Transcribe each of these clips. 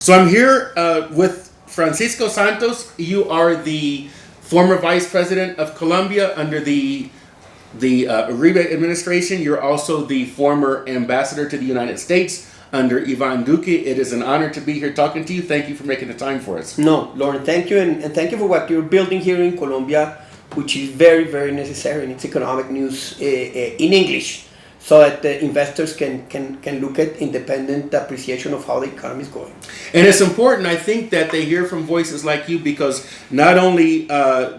So I'm here with Francisco Santos. You are the former vice president of Colombia under the Uribe administration. You're also the former ambassador to the United States under Ivan Duque. It is an honor to be here talking to you. Thank you for making the time for us. No, Loren, thank you, and thank you for what you're building here in Colombia, which is very, very necessary, and it's economic news in English, so that the investors can look at independent appreciation of how the economy is going. And it's important, I think, that they hear from voices like you, because not only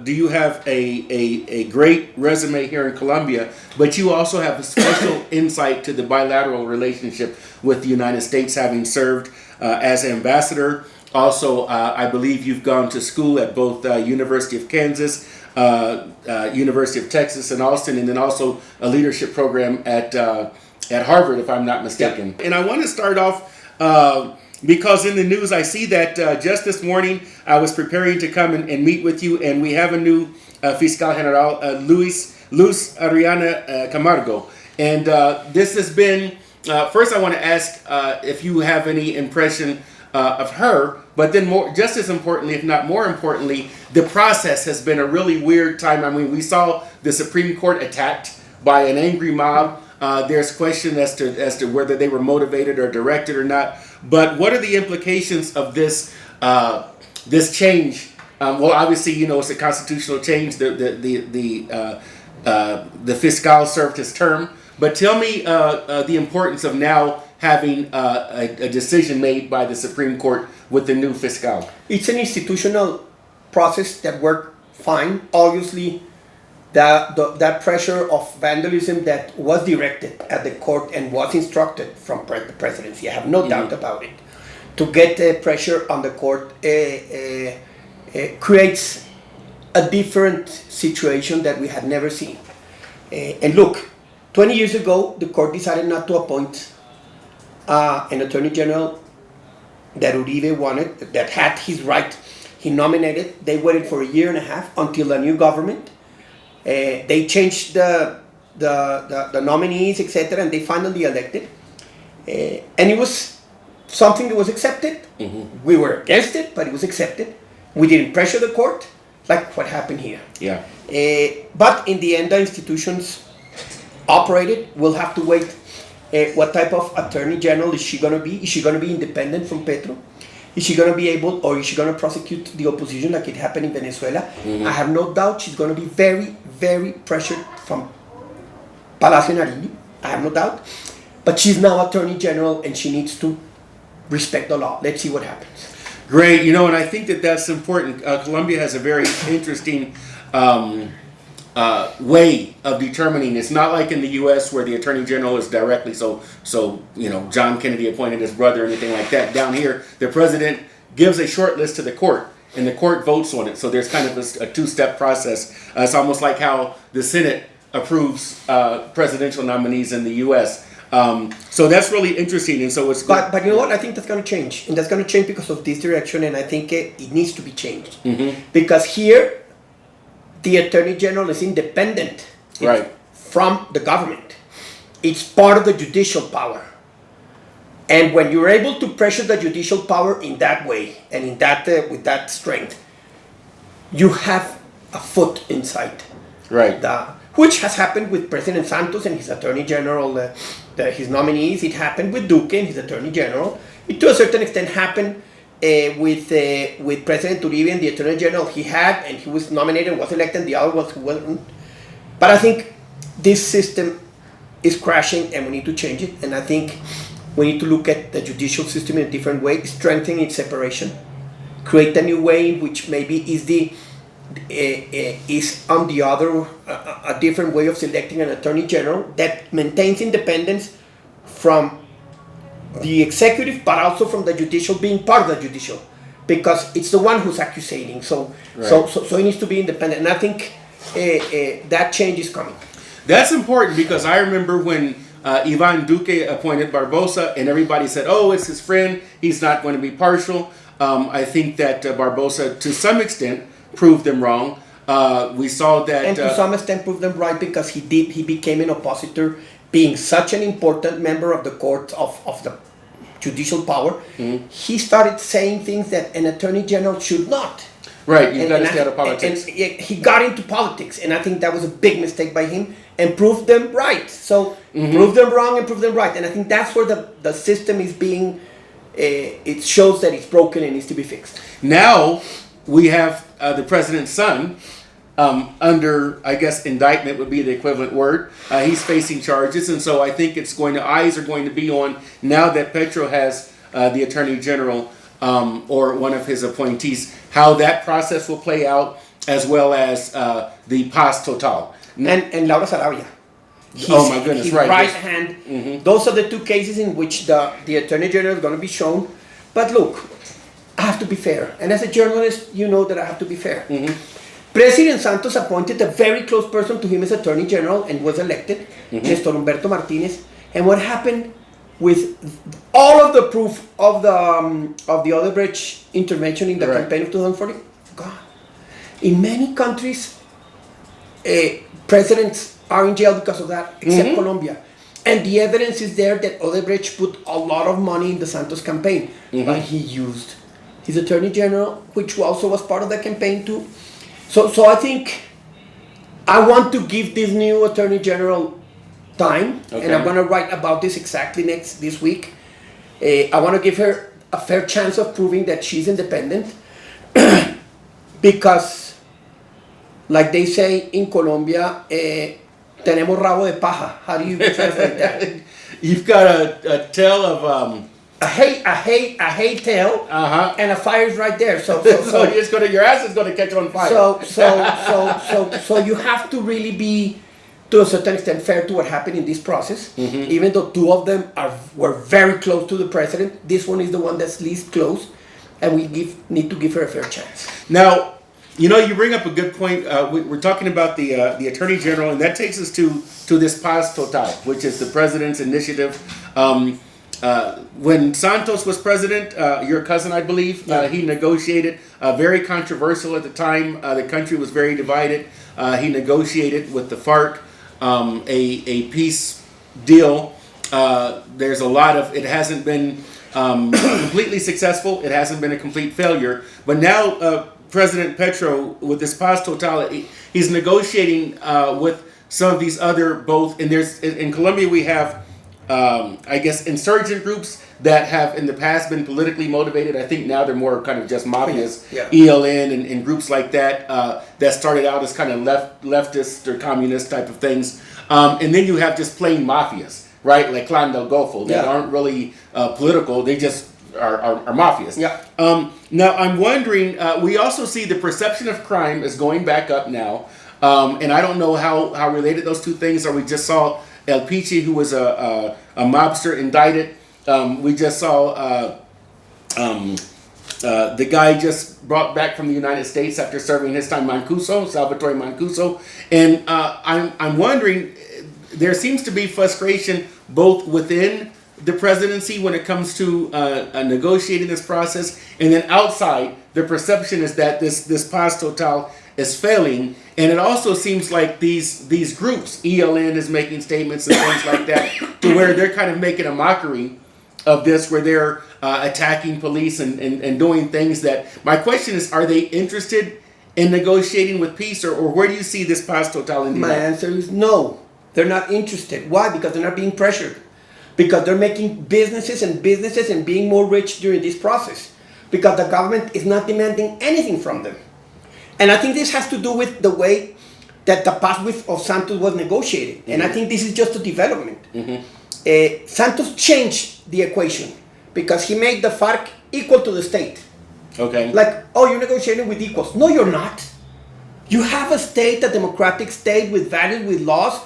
do you have a great resume here in Colombia, but you also have a special insight to the bilateral relationship with the United States, having served as ambassador. Also, I believe you've gone to school at both University of Kansas, University of Texas in Austin, and then also a leadership program at Harvard, if I'm not mistaken. Yeah. And I want to start off because in the news I see that just this morning I was preparing to come and meet with you, and we have a new Fiscal General, Adriana Camargo. And this has been, first I want to ask if you have any impression of her, but then just as importantly, if not more importantly, the process has been a really weird time. I mean, we saw the Supreme Court attacked by an angry mob. There's question as to whether they were motivated or directed or not. But what are the implications of this change? Well, obviously, you know, it's a constitutional change. The fiscal served his term. But tell me the importance of now having a decision made by the Supreme Court with the new fiscal. It's an institutional process that worked fine. Obviously, that pressure of vandalism that was directed at the court and was instructed from the presidency, I have no doubt about it, to get pressure on the court creates a different situation that we had never seen. And look, 20 years ago, the court decided not to appoint an attorney general that Uribe wanted, that had his right. He nominated. They waited for a year and a half until the new government. They changed the nominees, etc., and they finally elected. And it was something that was accepted. Mm-hmm. We were against it, but it was accepted. We didn't pressure the court, like what happened here. Yeah. But in the end, the institutions operated. We'll have to wait. What type of attorney general is she going to be? Is she going to be independent from Petro? Is she going to be able, or is she going to prosecute the opposition like it happened in Venezuela? Mm-hmm. I have no doubt she's going to be very, very pressured from Palacio Nariño. I have no doubt. But she's now attorney general and she needs to respect the law. Let's see what happens. Great. You know, and I think that that's important. Colombia has a very interesting way of determining. It's not like in the U.S. where the attorney general is directly so you know, John Kennedy appointed his brother or anything like that. Down here, the president gives a short list to the court, and the court votes on it. So there's kind of a two-step process. It's almost like how the Senate approves presidential nominees in the U.S. So that's really interesting, and so it's good. But you know what? I think that's going to change, and that's going to change because of this direction, and I think it needs to be changed. Mm-hmm. Because here, the Attorney General is independent from the government. It's part of the judicial power. And when you're able to pressure the judicial power in that way and in that with that strength, you have a foot inside. Right. Which has happened with President Santos and his Attorney General, his nominees. It happened with Duque and his Attorney General. It to a certain extent happened with President Uribe and the Attorney General he had, and he was nominated, was elected, and the other was who wasn't. But I think this system is crashing and we need to change it, and I think we need to look at the judicial system in a different way, strengthen its separation, create a new way in which maybe is on the other, a different way of selecting an Attorney General that maintains independence from the executive, but also from the judicial, being part of the judicial, because it's the one who's accusing. So it needs to be independent, and I think that change is coming. That's important, because I remember when Ivan Duque appointed Barbosa, and everybody said, "Oh, it's his friend. He's not going to be partial." I think that Barbosa, to some extent, proved them wrong. We saw that, and to some extent, proved them right, because he became an oppositor, being such an important member of the court of the judicial power, he started saying things that an attorney general should not. Right, you got to stay out of politics. And he got into politics, and I think that was a big mistake by him, and proved them right. So prove them wrong and prove them right, and I think that's where the system is being. It shows that it's broken and needs to be fixed. Now we have the president's son under, I guess, indictment would be the equivalent word. He's facing charges, and so I think eyes are going to be on now that Petro has the attorney general or one of his appointees, how that process will play out, as well as the paz total. And Laura Sarabia. Oh my goodness, right. Right hand. Those are the two cases in which the attorney general is going to be shown. But look, I have to be fair. And as a journalist, you know that I have to be fair. President Santos appointed a very close person to him as attorney general and was elected, Nestor Humberto Martinez. And what happened with all of the proof of the Odebrecht intervention in the campaign of 2014? God. In many countries, presidents are in jail because of that, except Colombia. And the evidence is there that Odebrecht put a lot of money in the Santos campaign. But he used his attorney general, which also was part of the campaign too. So I think I want to give this new attorney general time, and I'm going to write about this exactly this week. I want to give her a fair chance of proving that she's independent, because, like they say in Colombia, tenemos rabo de paja. How do you translate that? You've got a tale of a hay tail, and a fire is right there. So your ass is gonna catch on fire. So you have to really be, to a certain extent, fair to what happened in this process. Even though two of them were very close to the president, this one is the one that's least close, and we need to give her a fair chance. Now, you bring up a good point. We're talking about the attorney general, and that takes us to this paz total, which is the president's initiative. When Santos was president, your cousin, I believe, he negotiated, very controversial at the time. The country was very divided. He negotiated with the FARC a peace deal. There's a lot of, it hasn't been completely successful. It hasn't been a complete failure. But now President Petro, with this paz total, he's negotiating with some of these other and in Colombia we have I guess insurgent groups that have in the past been politically motivated. I think now they're more kind of just mafias, ELN and groups like that that started out as kind of leftist or communist type of things. And then you have just plain mafias, right? Like Clan del Golfo that aren't really political. They just are mafias. Now I'm wondering, we also see the perception of crime is going back up now. And I don't know how related those two things are. We just saw El Pichi, who was a mobster, indicted. We just saw the guy just brought back from the United States after serving his time, Salvatore Mancuso. And I'm wondering, there seems to be frustration both within the presidency when it comes to negotiating this process, and then outside, the perception is that this paz total is failing. And it also seems like these groups, ELN is making statements and things like that, to where they're kind of making a mockery of this, where they're attacking police and doing things that, my question is, are they interested in negotiating with peace, or where do you see this paz total in the My answer is no. They're not interested. Why? Because they're not being pressured. Because they're making businesses and being more rich during this process. Because the government is not demanding anything from them. And I think this has to do with the way that the paz of Santos was negotiated. And I think this is just a development. Santos changed the equation because he made the FARC equal to the state. Okay. Like, oh, you're negotiating with equals. No, you're not. You have a state, a democratic state with values, with laws,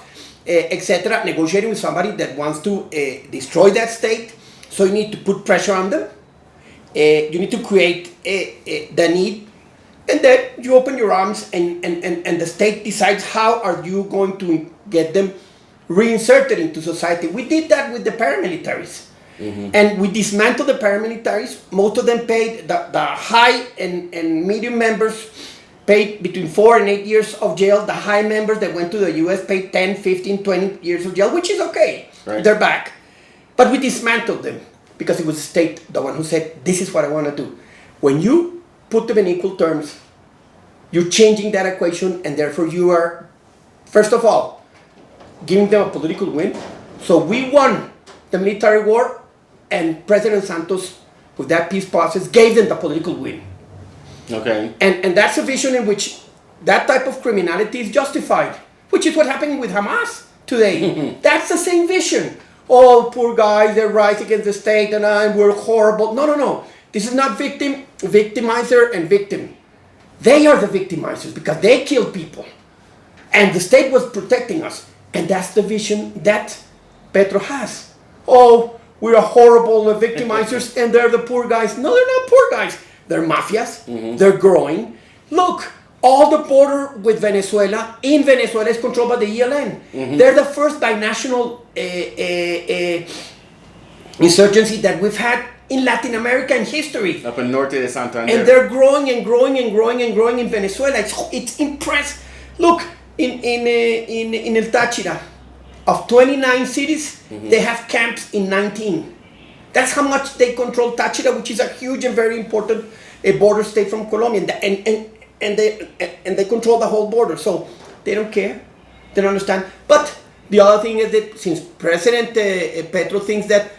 etc., negotiating with somebody that wants to destroy that state. So you need to put pressure on them. You need to create the need. And then you open your arms and the state decides how are you going to get them reinserted into society. We did that with the paramilitaries. And we dismantled the paramilitaries. Most of them paid, the high and medium members paid between 4 and 8 years of jail. The high members that went to the US paid 10, 15, 20 years of jail, which is okay. Right. They're back. But we dismantled them. because it was the state, the one who said, this is what I want to do. When you put them in equal terms, you're changing that equation, and therefore you are, first of all, giving them a political win. So we won the military war, and President Santos, with that peace process, gave them the political win. Okay. And that's a vision in which that type of criminality is justified, which is what's happening with Hamas today. That's the same vision. Oh, poor guys, they rise against the state and we're horrible. No. This is not victimizer and victim. They are the victimizers because they killed people. And the state was protecting us. And that's the vision that Petro has. Oh, we're horrible victimizers and they're the poor guys. No, they're not poor guys. They're mafias. They're growing. Look, all the border with Venezuela, in Venezuela, is controlled by the ELN. They're the first binational insurgency that we've had in Latin America in history. Up in Norte de Santander. And they're growing and growing and growing and growing in Venezuela. It's impressive. Look, in El Táchira, of 29 cities, they have camps in 19. That's how much they control Táchira, which is a huge and very important border state from Colombia. And they control the whole border. So they don't care. They don't understand. But the other thing is that since President Petro thinks that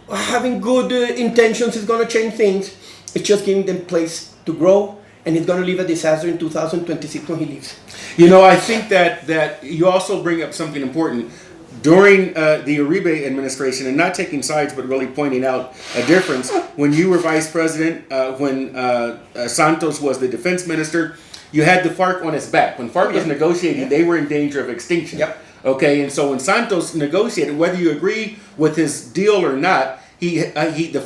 having good intentions is going to change things, it's just giving them place to grow, and it's going to leave a disaster in 2026 when he leaves. You know, I think that you also bring up something important. During the Uribe administration, and not taking sides, but really pointing out a difference, when you were vice president, when Santos was the defense minister, you had the FARC on its back. When FARC was negotiating, they were in danger of extinction. Okay, and so when Santos negotiated, whether you agree with his deal or not, the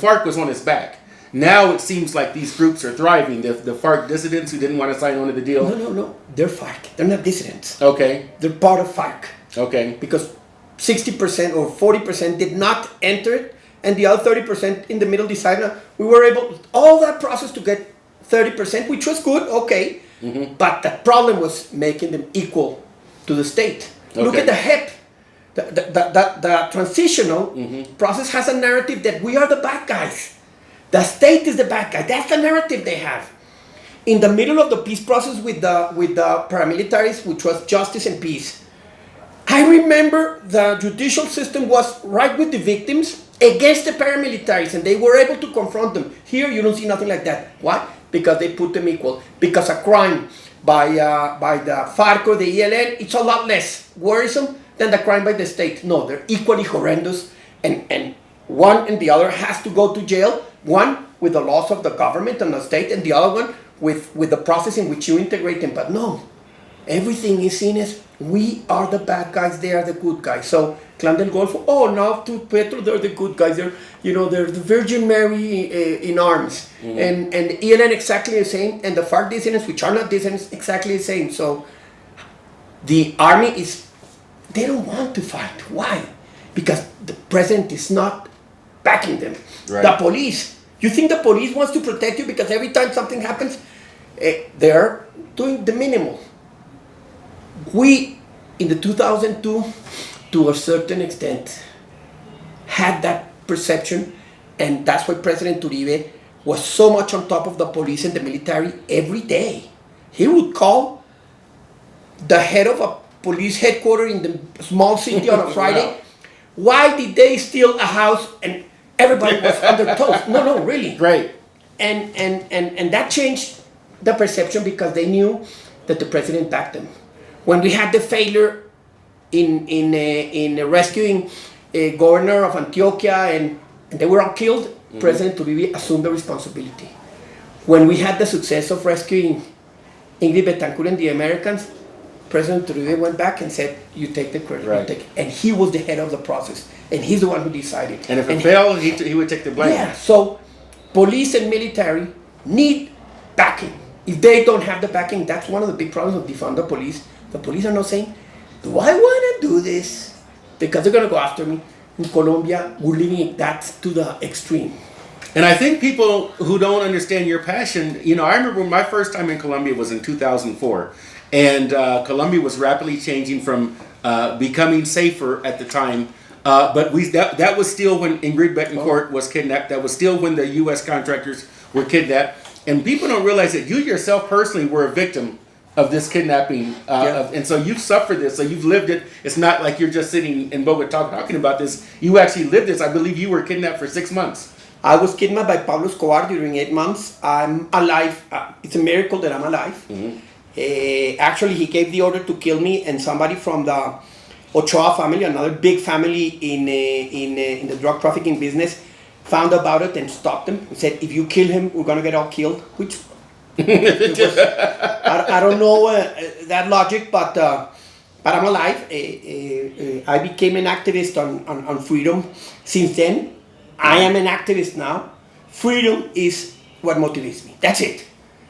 FARC was on his back. Now it seems like these groups are thriving. The FARC dissidents who didn't want to sign on to the deal. No. They're FARC. They're not dissidents. Okay. They're part of FARC. Okay. Because 60% or 40% did not enter it, and the other 30% in the middle decided. We were able, all that process to get 30%, which was good, okay. But the problem was making them equal to the state. Okay. Look at the HEP. The transitional process has a narrative that we are the bad guys. The state is the bad guy. That's the narrative they have. In the middle of the peace process with the paramilitaries, which was justice and peace, I remember the judicial system was right with the victims against the paramilitaries, and they were able to confront them. Here, you don't see nothing like that. Why? Because they put them equal. Because a crime by the FARC or the ELN, it's a lot less worrisome than the crime by the state. No, they're equally horrendous, and one and the other has to go to jail. One with the laws of the government and the state, and the other one with the process in which you integrate them. But no, everything is seen as we are the bad guys, they are the good guys. So Clan del Golfo, now to Petro, they're the good guys. They're the Virgin Mary in arms, and ELN exactly the same, and the FARC dissidents, which are not dissidents, exactly the same. So the army they don't want to fight. Why? Because the president is not backing them. Right. The police. You think the police wants to protect you because every time something happens, they're doing the minimal. We, in the 2002, to a certain extent, had that perception, and that's why President Uribe was so much on top of the police and the military every day. He would call the head of a police headquarters in the small city on a Friday. Why did they steal a house? And everybody was on their toes. No, really. Right. And that changed the perception because they knew that the president backed them. When we had the failure in rescuing a governor of Antioquia and they were all killed, President Uribe assumed the responsibility. When we had the success of rescuing Ingrid Betancourt and the Americans, President Uribe went back and said, you take the credit. Right. And he was the head of the process. And he's the one who decided. And if it failed, he would take the blame. Yeah, so police and military need backing. If they don't have the backing, that's one of the big problems of defund the police. The police are not saying, do I want to do this? Because they're going to go after me. In Colombia, we're leaving that to the extreme. And I think people who don't understand your passion, I remember my first time in Colombia was in 2004. And Colombia was rapidly changing from becoming safer at the time But that was still when Ingrid Betancourt was kidnapped. That was still when the U.S. contractors were kidnapped. And people don't realize that you yourself personally were a victim of this kidnapping. And so you've suffered this. So you've lived it. It's not like you're just sitting in Bogota talking about this. You actually lived this. I believe you were kidnapped for 6 months. I was kidnapped by Pablo Escobar during 8 months. I'm alive. It's a miracle that I'm alive. Actually, he gave the order to kill me, and somebody from the Ochoa family, another big family in the drug trafficking business, found about it and stopped him and said, if you kill him, we're going to get all killed. Which, I don't know that logic, but I'm alive. I became an activist on freedom. Since then, I am an activist now. Freedom is what motivates me. That's it.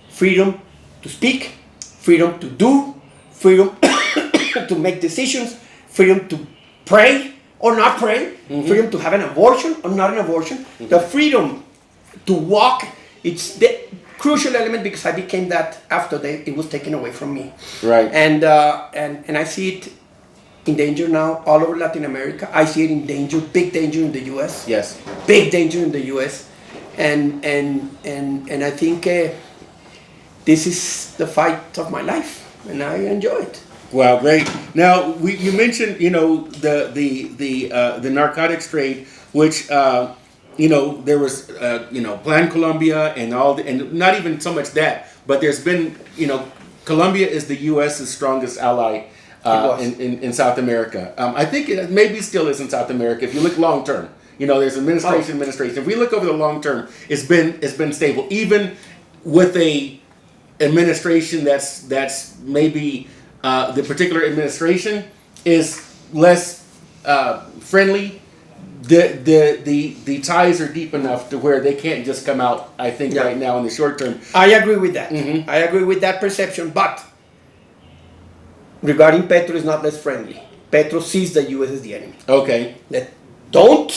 Freedom to speak, freedom to do, freedom to make decisions, freedom to pray or not pray, freedom to have an abortion or not an abortion. The freedom to walk, it's the crucial element because I became that after it was taken away from me. Right. And I see it in danger now all over Latin America. I see it in danger, big danger in the U.S. Yes. Big danger in the U.S. And I think this is the fight of my life, and I enjoy it. Wow, great. Now you mentioned the narcotics trade, which there was Plan Colombia and and not even so much that, but there's been Colombia is the U.S.'s strongest ally in South America. I think it maybe still is in South America if you look long term. There's administration. If we look over the long term, it's been stable, even with a administration that's maybe the particular administration is less friendly. The ties are deep enough to where they can't just come out. I think right now in the short term. I agree with that. I agree with that perception. But regarding Petro, is not less friendly. Petro sees the U.S. as the enemy. Okay. Don't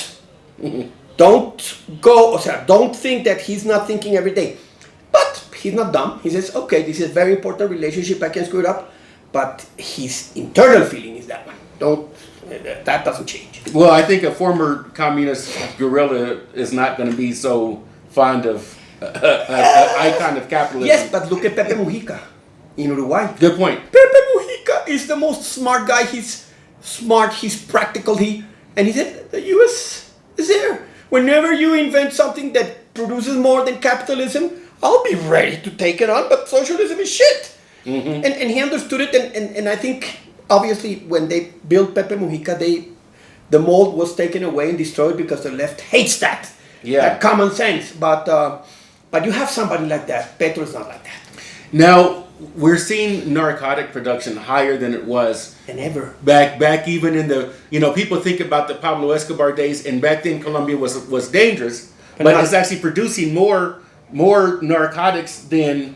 think that he's not thinking every day. But he's not dumb. He says, okay, this is a very important relationship. I can screw it up. But his internal feeling is that one. That doesn't change. Well, I think a former communist guerrilla is not going to be so fond of an icon of capitalism. Yes, but look at Pepe Mujica in Uruguay. Good point. Pepe Mujica is the most smart guy. He's smart. He's practical. He said the U.S. is there. Whenever you invent something that produces more than capitalism, I'll be ready to take it on. But socialism is shit. And he understood it, and I think obviously when they built Pepe Mujica, the mold was taken away and destroyed because the left hates that. That common sense. But you have somebody like that. Petro is not like that. Now we're seeing narcotic production higher than it was than ever. Back even in the people think about the Pablo Escobar days, and back then Colombia was dangerous, but it's actually producing more narcotics than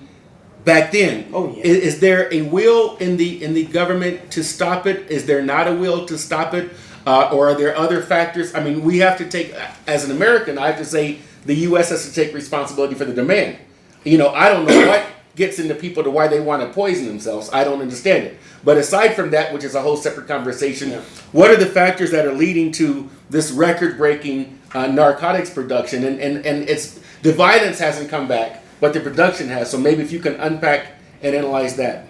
back then. Oh yeah. Is there a will in the government to stop it? Is there not a will to stop it? Or are there other factors? I mean, we have to take, as an American, I have to say the U.S. has to take responsibility for the demand. I don't know what gets into people to why they want to poison themselves. I don't understand it. But aside from that, which is a whole separate conversation, what are the factors that are leading to this record-breaking narcotics production? And it's the violence hasn't come back, but the production has. So maybe if you can unpack and analyze that.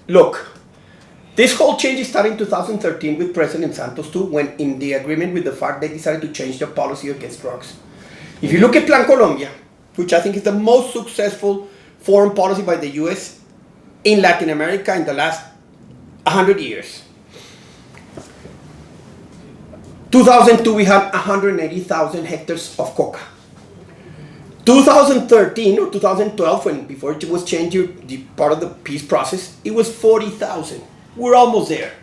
Look, this whole change started in 2013 with President Santos too, when in the agreement with the FARC, they decided to change their policy against drugs. If you look at Plan Colombia, which I think is the most successful foreign policy by the U.S. in Latin America in the last 100 years. 2002, we had 180,000 hectares of coca. 2013 or 2012, before it was changed, the part of the peace process, it was 40,000. We're almost there.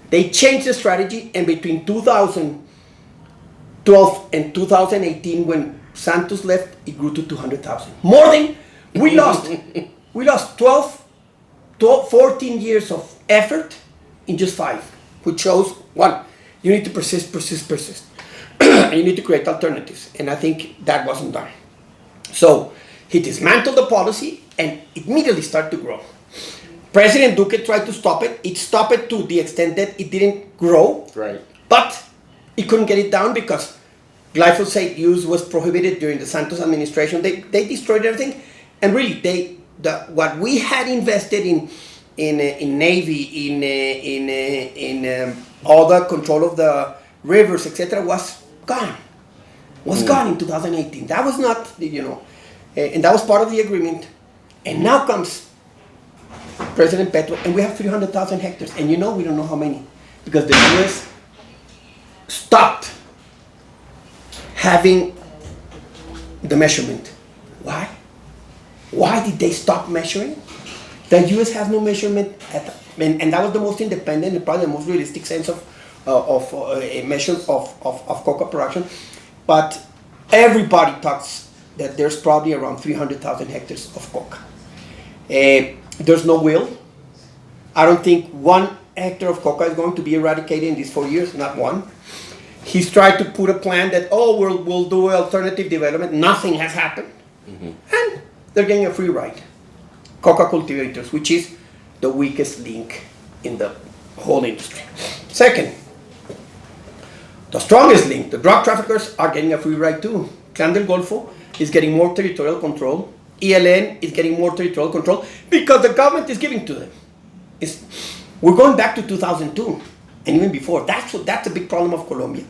They changed the strategy, and between 2012 and 2018, when Santos left, it grew to 200,000. More than we lost. We lost 14 years of effort in just 5, which shows, one, you need to persist. And you need to create alternatives. And I think that wasn't done. So he dismantled the policy and immediately started to grow. President Duque tried to stop it. It stopped it to the extent that it didn't grow. Right. But It couldn't get it down because glyphosate use was prohibited during the Santos administration. They destroyed everything, and really, what we had invested in Navy, in all the control of the rivers, etc., was gone. Was gone in 2018. That was not, and that was part of the agreement. And now comes President Petro, and we have 300,000 hectares, and we don't know how many, because the U.S. stopped having the measurement. Why? Why did they stop measuring? The U.S. has no measurement, and that was the most independent and probably the most realistic sense of a measure of coca production. But everybody talks that there's probably around 300,000 hectares of coca. There's no will. I don't think 1 hectare of coca is going to be eradicated in these 4 years, not one. He's tried to put a plan that, we'll do alternative development. Nothing has happened. And they're getting a free ride. Coca cultivators, which is the weakest link in the whole industry. Second, the strongest link, the drug traffickers are getting a free ride too. Clan del Golfo is getting more territorial control. ELN is getting more territorial control because the government is giving to them. We're going back to 2002 and even before. That's a big problem of Colombia.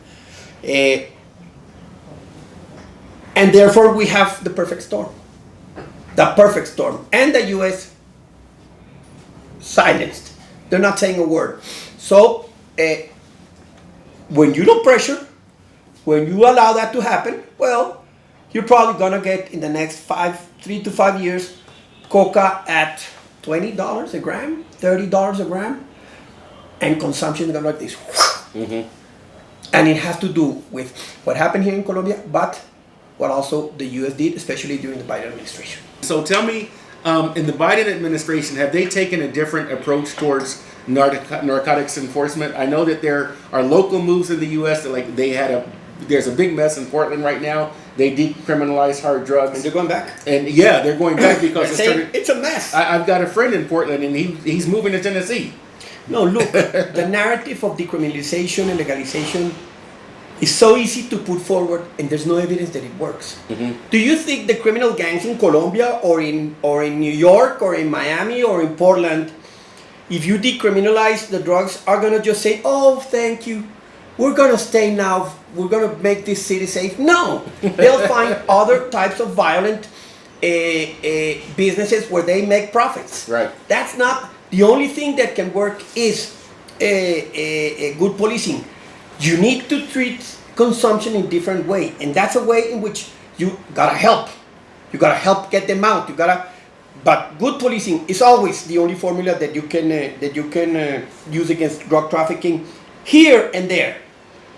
And therefore we have the perfect storm. The perfect storm. And the US silenced. They're not saying a word. So when you don't pressure, when you allow that to happen, well, you're probably gonna get in the next 3 to 5 years, coca at $20 a gram, $30 a gram, and consumption is gonna like this. And it has to do with what happened here in Colombia, but what also the US did, especially during the Biden administration. So tell me, in the Biden administration, have they taken a different approach towards narcotics enforcement? I know that there are local moves in the U.S. that there's a big mess in Portland right now. They decriminalized hard drugs. And they're going back. And yeah, they're going back because it's a mess. I've got a friend in Portland, and he's moving to Tennessee. No, look, the narrative of decriminalization and legalization is so easy to put forward, and there's no evidence that it works. Do you think the criminal gangs in Colombia or in New York or in Miami or in Portland, if you decriminalize the drugs, are gonna just say, "Oh, thank you, we're gonna stay now, we're gonna make this city safe"? No, they'll find other types of violent businesses where they make profits. Right. That's not the only thing that can work. Is a good policing. You need to treat consumption in a different way, and that's a way in which you gotta help. You gotta help get them out. But good policing is always the only formula that you can use against drug trafficking here and there.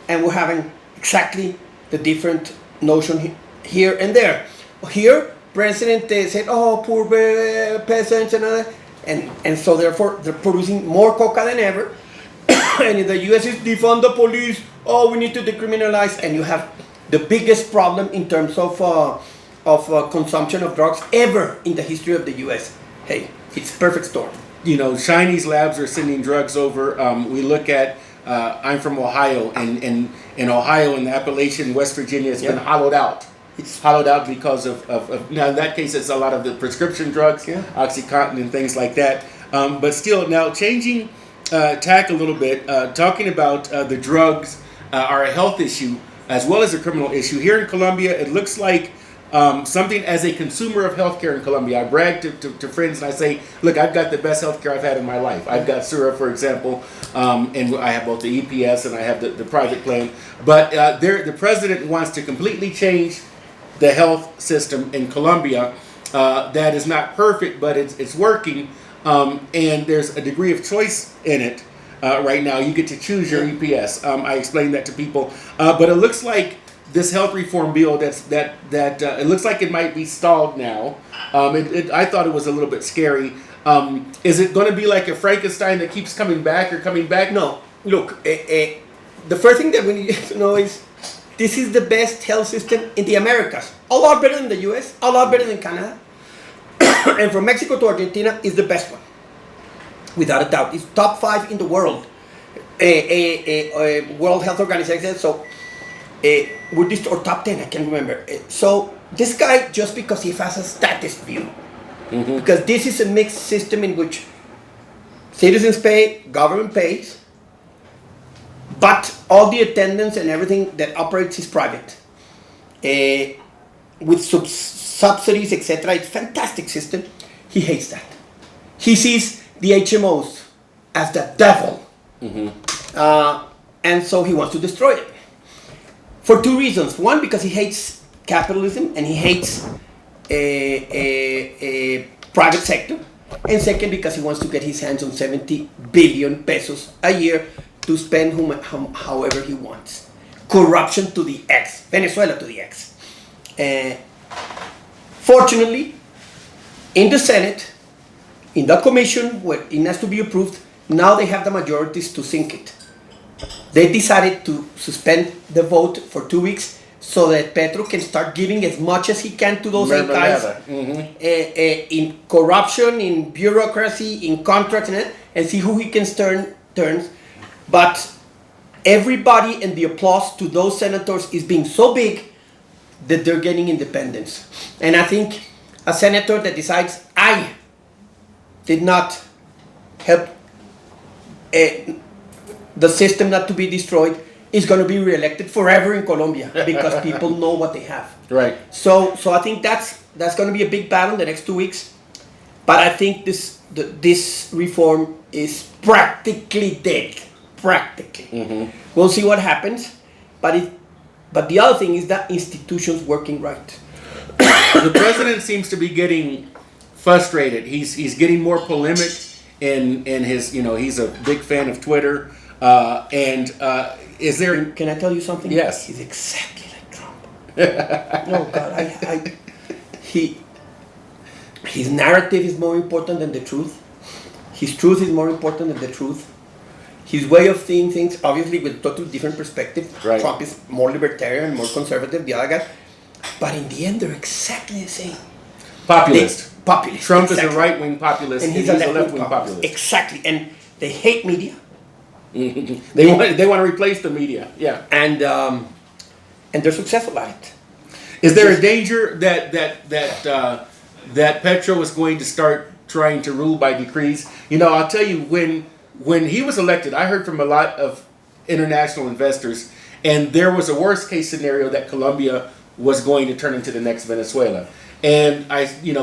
And we're having exactly the different notion here and there. Here, President said, "Oh, poor peasants," and so therefore they're producing more coca than ever. And in the US is defund the police. Oh, we need to decriminalize, and you have the biggest problem in terms of consumption of drugs ever in the history of the US. Hey, it's perfect storm. Chinese labs are sending drugs over. We look at. I'm from Ohio, and in Ohio, in the Appalachian, West Virginia, it's been hollowed out. It's hollowed out because of now in that case it's a lot of the prescription drugs, OxyContin and things like that. But still, now changing tack a little bit, talking about the drugs are a health issue as well as a criminal issue. Here in Colombia, it looks like something as a consumer of healthcare in Colombia. I brag to friends and I say, look, I've got the best healthcare I've had in my life. I've got Sura, for example, and I have both the EPS and I have the private plan. But the president wants to completely change the health system in Colombia. That is not perfect, but it's working. And there's a degree of choice in it right now. You get to choose your EPS. I explained that to people. But it looks like this health reform bill it looks like it might be stalled now. I thought it was a little bit scary. Is it going to be like a Frankenstein that keeps coming back or coming back? No. Look, the first thing that we need to know is this is the best health system in the Americas. A lot better than the US, a lot better than Canada. And from Mexico to Argentina is the best one. Without a doubt. It's top 5 in the world. World Health Organization. So, with this or top 10, I can't remember. So this guy, just because he has a statist view, because this is a mixed system in which citizens pay, government pays, but all the attendance and everything that operates is private, with subsidies, etc. It's a fantastic system. He hates that. He sees the HMOs as the devil, and so he wants to destroy it. For two reasons. One, because he hates capitalism and he hates a private sector. And second, because he wants to get his hands on 70 billion pesos a year to spend however he wants. Corruption to the X. Venezuela to the X. Fortunately, in the Senate, in the commission where it has to be approved, now they have the majorities to sink it. They decided to suspend the vote for 2 weeks so that Petro can start giving as much as he can to those eight guys in corruption, in bureaucracy, in contracts, and see who he can turn. But everybody and the applause to those senators is being so big that they're getting independence. And I think a senator that decides, I did not help the system not to be destroyed, is going to be reelected forever in Colombia because people know what they have. Right. So I think that's going to be a big battle in the next 2 weeks. But I think this reform is practically dead. Practically. We'll see what happens. But the other thing is that institutions working right. The president seems to be getting frustrated. He's getting more polemic in his, he's a big fan of Twitter. Is there? Can I tell you something? Yes. He's exactly like Trump. No, God, his narrative is more important than the truth. His truth is more important than the truth. His way of seeing things, obviously, with a totally different perspective. Right. Trump is more libertarian, more conservative. The other guy, but in the end, they're exactly the same. Populist. Populist. Trump exactly. is a right-wing populist, and he's a left-wing populist. Exactly, and they hate media. They want to replace the media. Yeah, and they're successful at it. Is there a danger that Petro is going to start trying to rule by decrees? I'll tell you, when he was elected, I heard from a lot of international investors, and there was a worst case scenario that Colombia was going to turn into the next Venezuela. And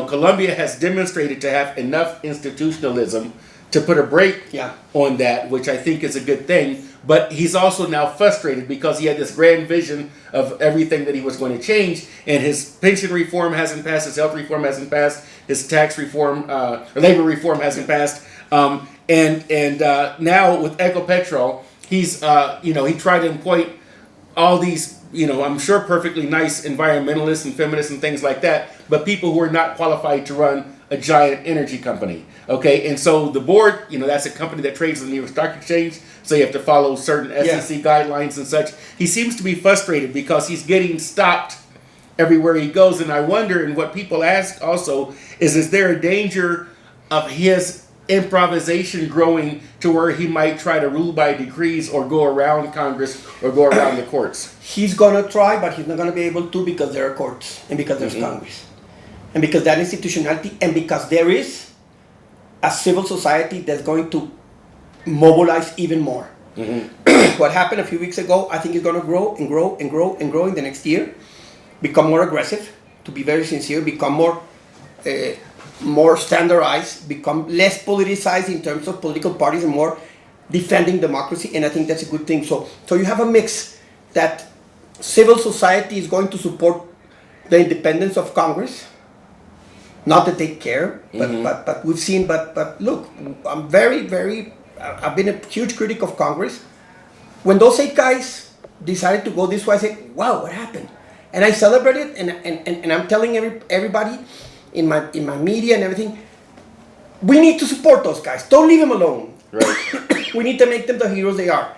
Colombia has demonstrated to have enough institutionalism to put a break on that, which I think is a good thing. But he's also now frustrated because he had this grand vision of everything that he was going to change, and his pension reform hasn't passed, his health reform hasn't passed, his tax reform, labor reform hasn't passed, and now with Ecopetrol, he's he tried to appoint all these I'm sure perfectly nice environmentalists and feminists and things like that, but people who are not qualified to run a giant energy company. Okay, and so the board, that's a company that trades on the New York Stock Exchange, so you have to follow certain SEC guidelines and such. He seems to be frustrated because he's getting stopped everywhere he goes, and I wonder, and what people ask also, is there a danger of his improvisation growing to where he might try to rule by decrees or go around Congress or go around the courts? He's going to try, but he's not going to be able to because there are courts and because there's Congress. And because that institutionality, and because there is a civil society that's going to mobilize even more. What happened a few weeks ago, I think is going to grow and grow and grow and grow in the next year, become more aggressive, to be very sincere, become more standardized, become less politicized in terms of political parties and more defending democracy, and I think that's a good thing. So you have a mix that civil society is going to support the independence of Congress. Not that they care, but we've seen. But look, I'm I've been a huge critic of Congress. When those 8 guys decided to go this way, I said, "Wow, what happened?" And I celebrate it, and I'm telling everybody in my media and everything, we need to support those guys. Don't leave them alone. Right. We need to make them the heroes they are.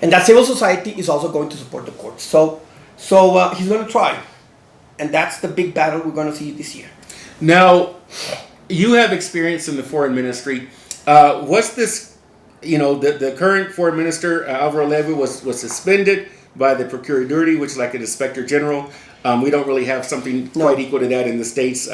And that civil society is also going to support the courts. So he's going to try. And that's the big battle we're going to see this year. Now, you have experience in the foreign ministry. What's this the current foreign minister, Alvaro Uribe, was suspended by the Procuraduría, which is like an inspector general. We don't really have something quite equal to that in the States.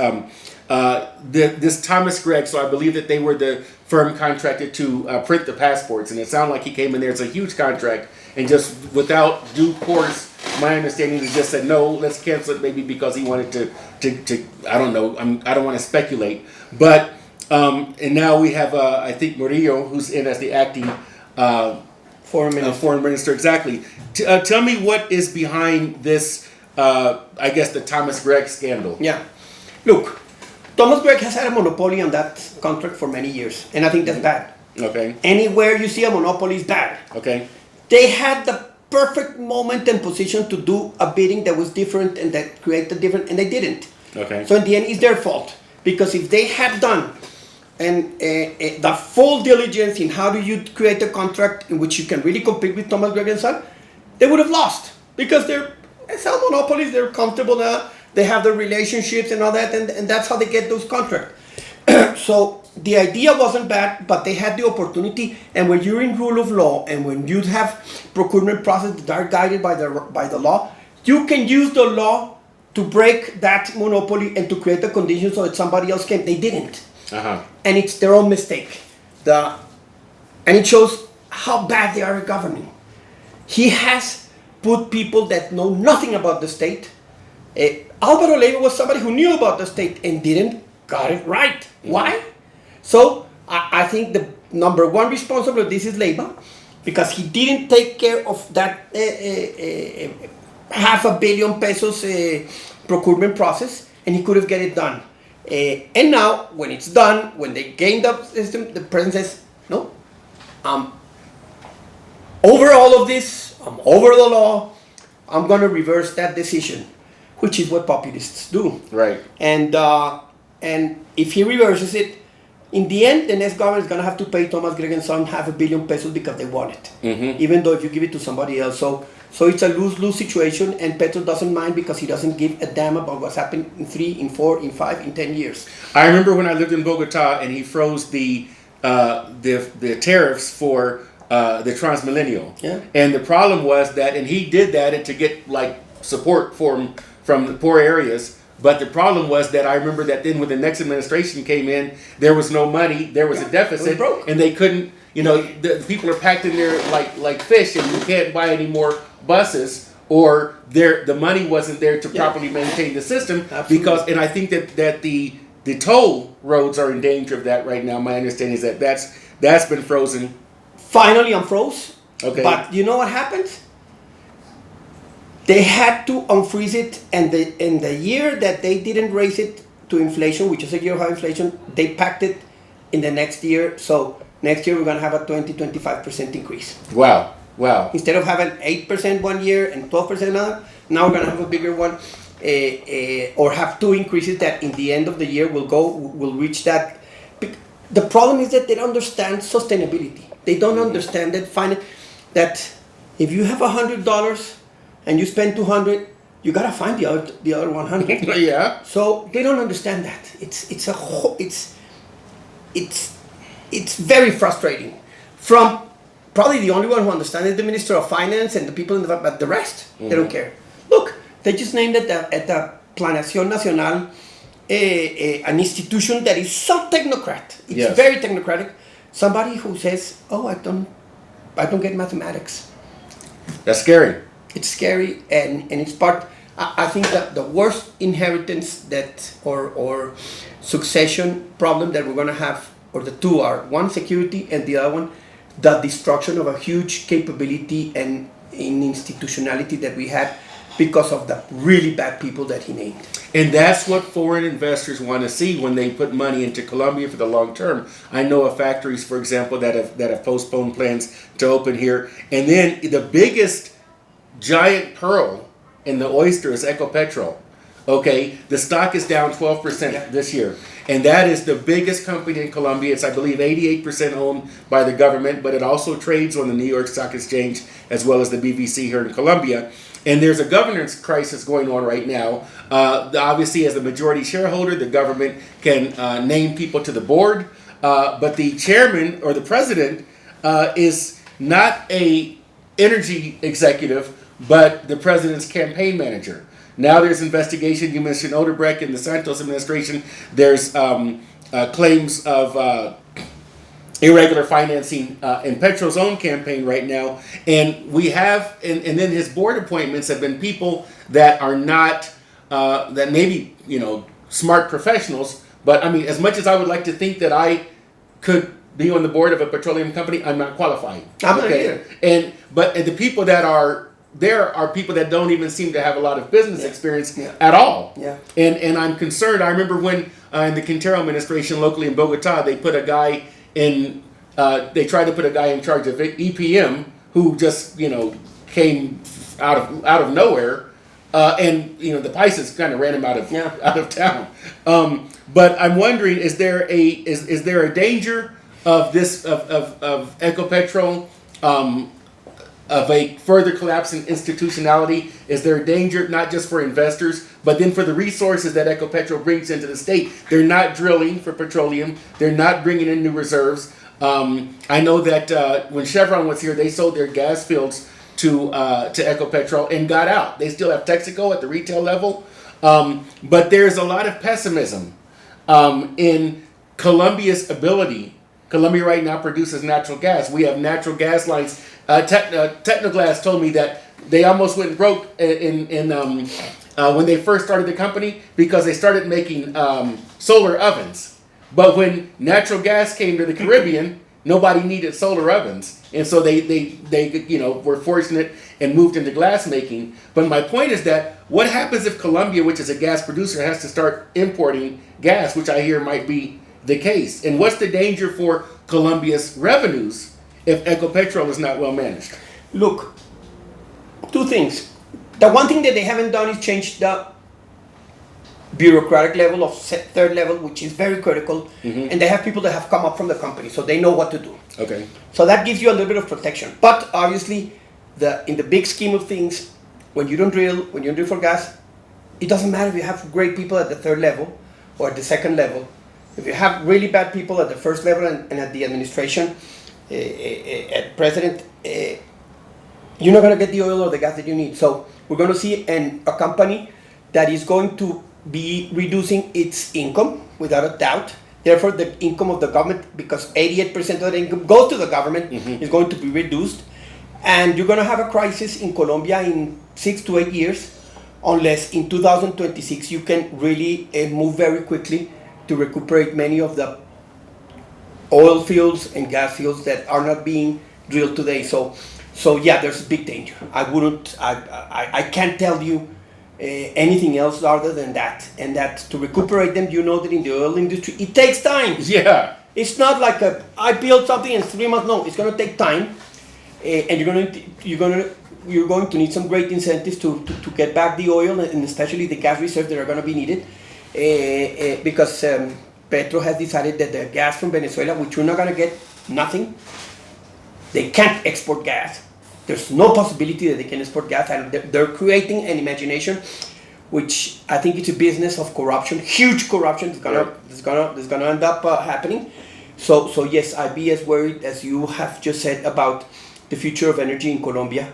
This Thomas Gregg, so I believe that they were the firm contracted to print the passports, and it sounded like he came in there. It's a huge contract, and just without due course, my understanding is just said no, let's cancel it, maybe because he wanted to I don't know. I don't want to speculate, but and now we have I think Murillo, who's in as the acting foreign minister. Exactly. Tell me what is behind this. I guess the Thomas Gregg scandal. Yeah. Look, Thomas Gregg has had a monopoly on that contract for many years, and I think that's bad. Okay. Anywhere you see a monopoly is bad. Okay. They had the perfect moment and position to do a bidding that was different and that created different, and they didn't. Okay. So in the end, it's their fault, because if they had done the full diligence in how do you create a contract in which you can really compete with Thomas Gregg and Son, they would have lost, because they're monopolies. They're comfortable now. They have the relationships and all that, and that's how they get those contracts. So the idea wasn't bad, but they had the opportunity. And when you're in rule of law, and when you have procurement processes that are guided by the law, you can use the law to break that monopoly and to create the conditions so that somebody else can. They didn't, and it's their own mistake. And it shows how bad they are at governing. He has put people that know nothing about the state. Alvaro Uribe was somebody who knew about the state and didn't got it right. Mm-hmm. Why? So I think the number one responsible of this is Leiva, because he didn't take care of that $500 million pesos procurement process, and he could have get it done. And now, when it's done, when they gained the system, the president says, no, over all of this, I'm over the law, I'm going to reverse that decision, which is what populists do. Right. And if he reverses it, in the end, the next government is going to have to pay Thomas Gregg and Son $500 million pesos because they want it. Mm-hmm. Even though if you give it to somebody else. So it's a lose-lose situation, and Petro doesn't mind because he doesn't give a damn about what's happened in 3, in 4, in 5, in 10 years. I remember when I lived in Bogota and he froze the tariffs for the Transmillennial. Yeah. And the problem was that, and he did that to get like support from the poor areas. But the problem was that I remember that then when the next administration came in, there was no money, there was a deficit, and they couldn't, the people are packed in there like fish, and you can't buy any more buses, or the money wasn't there to properly maintain the system. Absolutely. And I think that the toll roads are in danger of that right now. My understanding is that that's been frozen. Finally unfroze. Okay. But you know what happened? They had to unfreeze it, and in the year that they didn't raise it to inflation, which is a year of high inflation, they packed it in the next year. So next year we're going to have a 20-25% increase. Wow. Instead of having 8% one year and 12% another, now we're going to have a bigger one, or have two increases that in the end of the year will reach that. The problem is that they don't understand sustainability. They don't understand that if you have $100 and you spend 200, you gotta find the other 100. Yeah. So they don't understand that. It's very frustrating. From probably the only one who understands is the Minister of Finance and the people but the rest, they don't care. Look, they just named it at the Planeación Nacional an institution that is so technocrat. It's very technocratic. Somebody who says, "Oh, I don't get mathematics." That's scary. It's scary, and it's part. I think that the worst inheritance or succession problem that we're going to have, or the two are, one security and the other one, the destruction of a huge capability and in institutionality that we had because of the really bad people that he named. And that's what foreign investors want to see when they put money into Colombia for the long term. I know of factories, for example, that have postponed plans to open here. And then the biggest giant pearl in the oyster is Ecopetrol. Okay, the stock is down 12% this year. And that is the biggest company in Colombia. It's, I believe, 88% owned by the government, but it also trades on the New York Stock Exchange as well as the BVC here in Colombia. And there's a governance crisis going on right now. Obviously, as the majority shareholder, the government can name people to the board. But the chairman or the president is not a energy executive, but the president's campaign manager. Now there's investigation. You mentioned Odebrecht in the Santos administration. There's claims of irregular financing in Petro's own campaign right now. And we have, and then his board appointments have been people that are not, that maybe, smart professionals. But I mean, as much as I would like to think that I could be on the board of a petroleum company, I'm not qualified. I'm not either. But the people that are there are people that don't even seem to have a lot of business experience Yeah. at all. Yeah. And I'm concerned. I remember when in the Quintero administration locally in Bogota, they put a guy in, they tried to put a guy in charge of EPM who just, came out of nowhere. And the Pisces kind of ran him out of town. But I'm wondering, is there a danger of this of Ecopetrol, of a further collapse in institutionality? Is there a danger not just for investors, but then for the resources that Ecopetrol brings into the state? They're not drilling for petroleum. They're not bringing in new reserves. I know that when Chevron was here, they sold their gas fields to Ecopetrol and got out. They still have Texaco at the retail level, but there's a lot of pessimism in Colombia's ability. Colombia right now produces natural gas. We have natural gas lines. Technoglass told me that they almost went broke when they first started the company because they started making solar ovens. But when natural gas came to the Caribbean, nobody needed solar ovens, and so they were fortunate and moved into glass making. But my point is that what happens if Colombia, which is a gas producer, has to start importing gas, which I hear might be the case? And what's the danger for Colombia's revenues if Ecopetrol is not well managed? Look, two things. The one thing that they haven't done is change the bureaucratic level of third level, which is very critical, and they have people that have come up from the company, so they know what to do. Okay. So that gives you a little bit of protection. But obviously, in the big scheme of things, when you don't drill for gas, it doesn't matter if you have great people at the third level or at the second level. If you have really bad people at the first level and at the administration, at president, you're not going to get the oil or the gas that you need. So we're going to see a company that is going to be reducing its income without a doubt. Therefore, the income of the government, because 88% of the income goes to the government, is going to be reduced. And you're going to have a crisis in Colombia in 6 to 8 years, unless in 2026 you can really move very quickly to recuperate many of the oil fields and gas fields that are not being drilled today. So yeah, there's a big danger. I can't tell you anything else other than that. And that to recuperate them, that in the oil industry, it takes time. Yeah. It's not like I built something in 3 months. No, it's going to take time. And you're going to need some great incentives to get back the oil and especially the gas reserves that are going to be needed. Because Petro has decided that the gas from Venezuela, which we're not going to get nothing, they can't export gas. There's no possibility that they can export gas. And they're creating an imagination, which I think it's a business of corruption, huge corruption. It's gonna end up happening. So yes, I'd be as worried as you have just said about the future of energy in Colombia.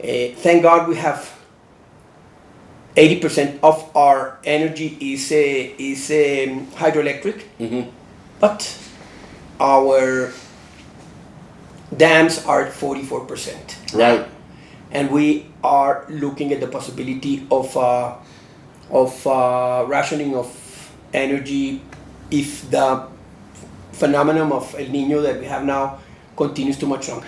Thank God we have 80% of our energy is hydroelectric, but our dams are at 44%. Right. And we are looking at the possibility of rationing of energy if the phenomenon of El Niño that we have now continues too much longer.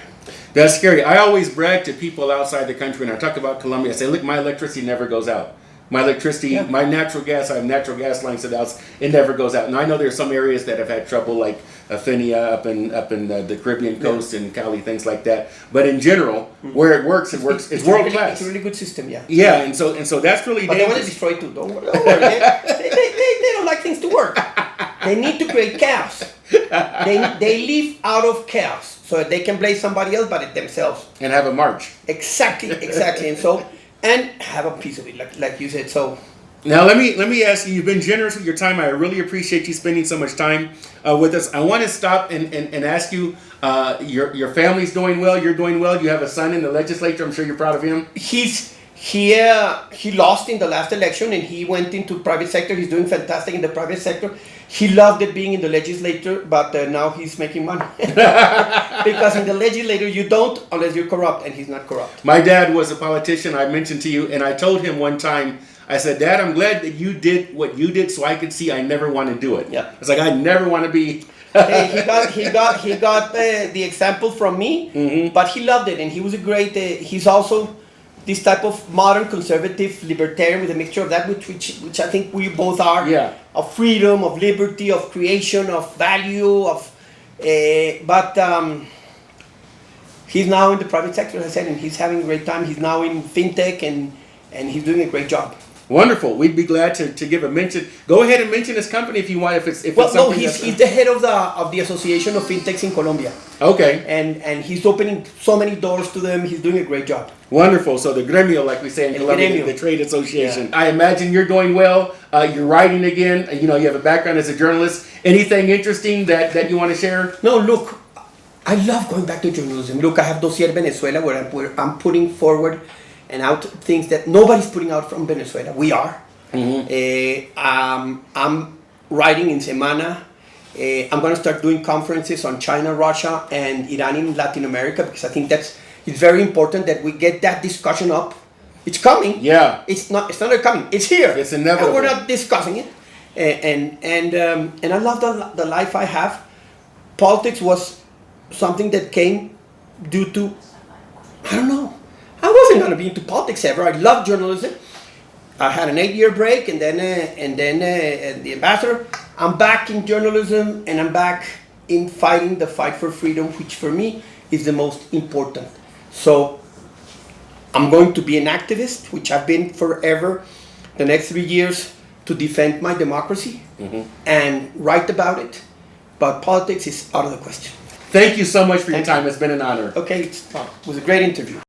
That's scary. I always brag to people outside the country when I talk about Colombia. I say, look, my electricity never goes out. My electricity, my natural gas, I have natural gas lines to the house. It never goes out. And I know there's some areas that have had trouble, like Afinia up in the Caribbean coast and Cali, things like that. But in general, where it works, it's world class. It's a really good system, yeah. Yeah, and so that's really but dangerous. they want to destroy too. Don't worry. They don't like things to work. They need to create chaos. They live out of chaos so that they can blame somebody else but it themselves. And have a march. Exactly. And have a piece of it, like you said. So now let me ask you. You've been generous with your time. I really appreciate you spending so much time with us. I want to stop and ask you Your family's doing well. You're doing well. You have a son in the legislature. I'm sure you're proud of him. He lost in the last election and he went into private sector. He's doing fantastic in the private sector. He loved it being in the legislature, but now he's making money. Because in the legislature you don't unless you're corrupt, and he's not corrupt. My dad was a politician, I mentioned to you, and I told him one time, I said, Dad, I'm glad that you did what you did so I could see I never want to do it. Yeah. It's like, I never want to be... Hey, he got the example from me, but he loved it, and he was a great, he's also this type of modern conservative libertarian with a mixture of that, which I think we both are. Yeah. Of freedom, of liberty, of creation, of value, but he's now in the private sector, as I said, and he's having a great time. He's now in fintech, and he's doing a great job. Wonderful. We'd be glad to give a mention. Go ahead and mention his company if you want. If it's Well, no, something he's the head of the Association of Fintechs in Colombia. Okay. And he's opening so many doors to them. He's doing a great job. Wonderful. So the gremio, like we say in El Colombia, gremio. the trade association. Yeah. I imagine you're doing well. You're writing again. You know, you have a background as a journalist. Anything interesting that you want to share? No, look, I love going back to journalism. Look, I have Dossier Venezuela where I'm putting forward and out things that nobody's putting out from Venezuela. We are. I'm writing in Semana. I'm going to start doing conferences on China, Russia, and Iran in Latin America, because I think it's very important that we get that discussion up. It's coming. Yeah. It's not coming. It's here. It's inevitable. And we're not discussing it. And I love the life I have. Politics was something that came due to, I don't know. I wasn't going to be into politics ever. I love journalism. I had an 8-year break, and then the ambassador. I'm back in journalism, and I'm back in fighting the fight for freedom, which for me is the most important. So I'm going to be an activist, which I've been forever, the next 3 years, to defend my democracy and write about it. But politics is out of the question. Thank you so much for your time. It's been an honor. Okay, it was a great interview.